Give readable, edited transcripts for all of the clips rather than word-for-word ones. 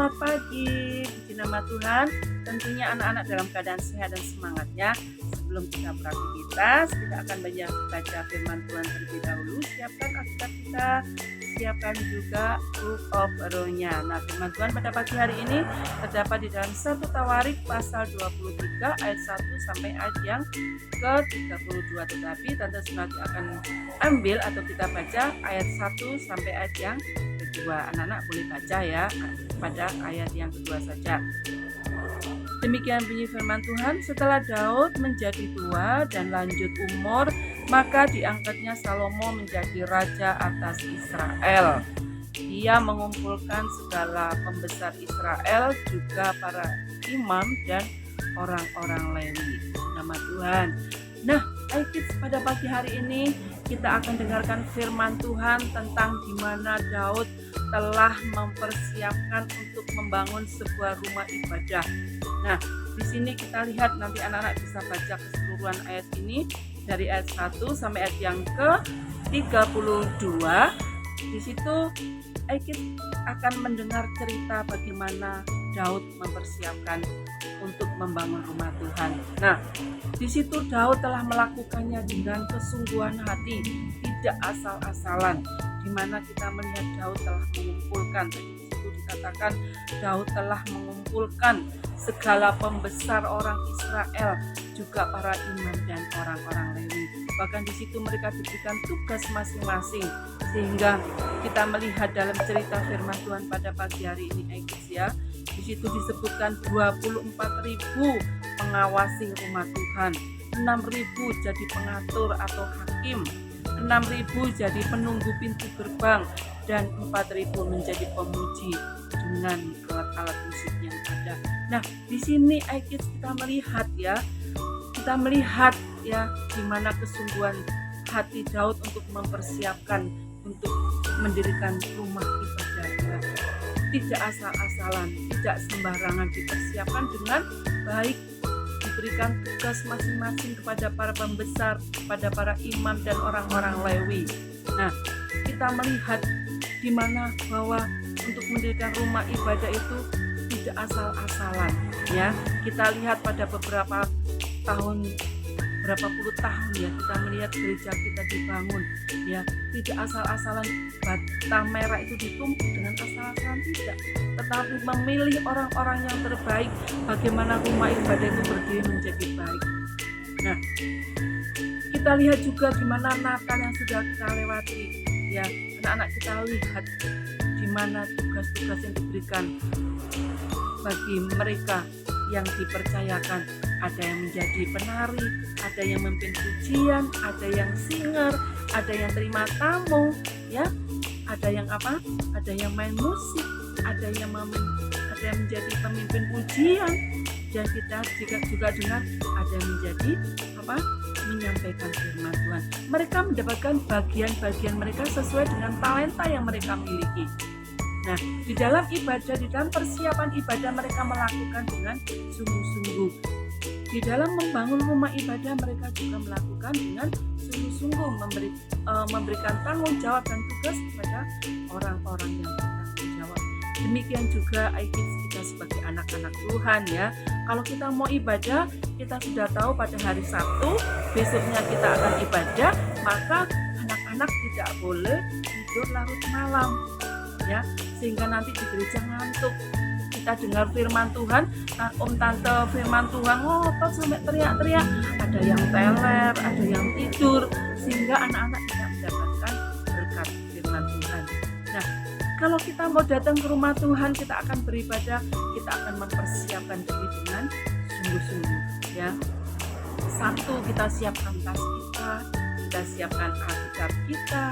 Selamat pagi, puji nama Tuhan. Tentunya anak-anak dalam keadaan sehat dan semangat ya. Sebelum kita beraktivitas, kita akan baca firman Tuhan terlebih dahulu. Siapkan Alkitab kita, siapkan juga Book of Roh-nya. Nah, firman Tuhan pada pagi hari ini terdapat di dalam 1 Tawarik pasal 23 ayat 1 sampai ayat yang ke-32. Tetapi Tante Sunati akan ambil atau kita baca ayat 1 sampai ayat yang kedua. Anak-anak boleh baca ya pada ayat yang kedua saja. Demikian bunyi firman Tuhan. Setelah Daud menjadi tua dan lanjut umur, maka diangkatnya Salomo menjadi raja atas Israel. Dia mengumpulkan segala pembesar Israel, juga para imam dan orang-orang Lewi. Nama Tuhan. Nah, kids, pada pagi hari ini kita akan dengarkan firman Tuhan tentang di mana Daud telah mempersiapkan untuk membangun sebuah rumah ibadah. Nah, di sini kita lihat, nanti anak-anak bisa baca keseluruhan ayat ini dari ayat 1 sampai ayat yang ke-32. Di situ kita akan mendengar cerita bagaimana Daud mempersiapkan untuk membangun rumah Tuhan. Nah, di situ Daud telah melakukannya dengan kesungguhan hati, tidak asal-asalan. Di mana kita melihat Daud telah mengumpulkan, di situ dikatakan Daud telah mengumpulkan segala pembesar orang Israel, juga para imam dan orang-orang Lewi. Bahkan di situ mereka diberikan tugas masing-masing, sehingga kita melihat dalam cerita firman Tuhan pada pagi hari ini, ya, di situ disebutkan 24.000 mengawasi rumah Tuhan, 6.000 jadi pengatur atau hakim, 6.000 jadi penunggu pintu gerbang, dan 4.000 menjadi pemuji dengan alat-alat musik yang ada. Nah, di sini kita melihat ya di mana kesungguhan hati Daud untuk mempersiapkan untuk mendirikan rumah ibadah. Tidak asal-asalan, tidak sembarangan, dipersiapkan dengan baik, diberikan tugas masing-masing kepada para pembesar, kepada para imam dan orang-orang Lewi. Nah, kita melihat di mana bahwa untuk mendirikan rumah ibadah itu tidak asal-asalan ya. Kita lihat pada berapa puluh tahun ya, kita melihat gereja kita dibangun ya, tidak asal-asalan bata merah itu ditumpuk dengan asal-asalan, tidak, tetapi memilih orang-orang yang terbaik bagaimana rumah ibadah itu berdiri menjadi baik. Nah, kita lihat juga di mana Natal yang sudah kita lewati ya, anak-anak, kita lihat di mana tugas-tugas yang diberikan bagi mereka yang dipercayakan. Ada yang menjadi penari, ada yang memimpin pujian, ada yang singer, ada yang terima tamu ya, ada yang ada yang main musik, ada yang menjadi pemimpin pujian, dan kita juga dengar ada yang menjadi menyampaikan firman Tuhan. Mereka mendapatkan bagian-bagian mereka sesuai dengan talenta yang mereka miliki. Nah, di dalam ibadah, di dalam persiapan ibadah, mereka melakukan dengan sungguh-sungguh. Di dalam membangun rumah ibadah, mereka juga melakukan dengan sungguh-sungguh, memberikan tanggung jawab dan tugas kepada orang-orang yang bertanggung jawab. Demikian juga kita sebagai anak-anak Tuhan ya. Kalau kita mau ibadah, kita sudah tahu pada hari Sabtu besoknya kita akan ibadah, maka anak-anak tidak boleh tidur larut malam ya, sehingga nanti di gereja ngantuk. Kita dengar firman Tuhan, tante firman Tuhan ngotot sampai teriak-teriak, ada yang teler, ada yang tidur, sehingga anak-anak tidak mendapatkan berkat firman Tuhan. Nah, kalau kita mau datang ke rumah Tuhan, kita akan beribadah, kita akan mempersiapkan diri dengan sungguh-sungguh ya. Satu, kita siapkan tas kita siapkan Alkitab kita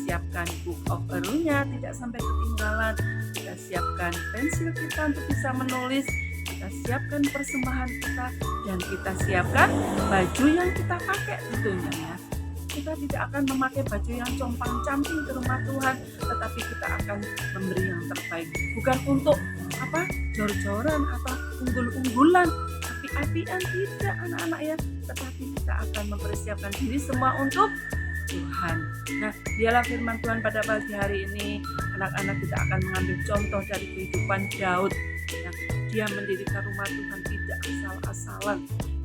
siapkan Book of Roh-nya tidak sampai ketinggalan, kita siapkan pensil kita untuk bisa menulis, kita siapkan persembahan kita, dan kita siapkan baju yang kita pakai tentunya ya. Kita tidak akan memakai baju yang compang-camping ke rumah Tuhan, tetapi kita akan memberi yang terbaik, bukan untuk jor-joran atau unggul-unggulan, api-apian, tidak anak-anak ya, tetapi kita akan mempersiapkan diri semua untuk Tuhan. Nah, dialah firman Tuhan pada pagi hari ini. Anak-anak kita akan mengambil contoh dari kehidupan Daud. Ya, dia mendirikan rumah Tuhan tidak asal-asalan.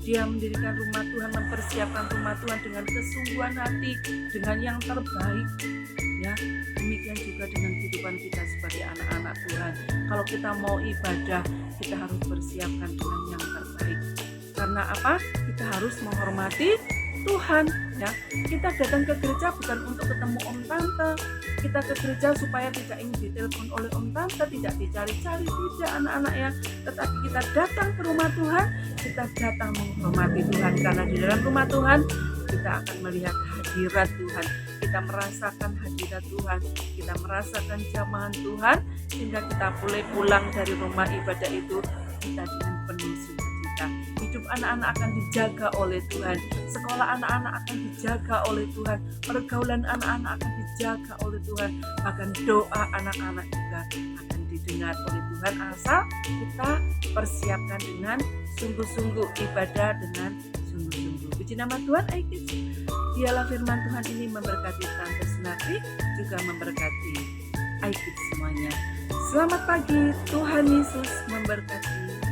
Dia mendirikan rumah Tuhan, mempersiapkan rumah Tuhan dengan kesungguhan hati, dengan yang terbaik. Ya, demikian juga dengan kehidupan kita sebagai anak-anak Tuhan. Kalau kita mau ibadah, kita harus persiapkan dengan yang terbaik. Karena apa? Kita harus menghormati Tuhan. Ya, kita datang ke gereja bukan untuk ketemu om tante. Kita ke gereja supaya tidak ingin ditelepon oleh om tante, tidak dicari-cari, tidak anak-anak ya. Tetapi kita datang ke rumah Tuhan, kita datang menghormati Tuhan. Karena di dalam rumah Tuhan kita akan melihat hadirat Tuhan. Kita merasakan hadirat Tuhan, kita merasakan jamahan Tuhan, sehingga kita boleh pulang dari rumah ibadah itu kita dengan penuh sukacita. Hidup anak-anak akan dijaga oleh Tuhan, sekolah anak-anak akan dijaga oleh Tuhan, pergaulan anak-anak akan dijaga oleh Tuhan, bahkan doa anak-anak juga akan didengar oleh Tuhan asal kita persiapkan dengan sungguh-sungguh, ibadah dengan sungguh-sungguh. Puji nama Tuhan. Dialah firman Tuhan ini memberkati Tante Sunarti, juga memberkati Aikid semuanya. Selamat pagi, Tuhan Yesus memberkati.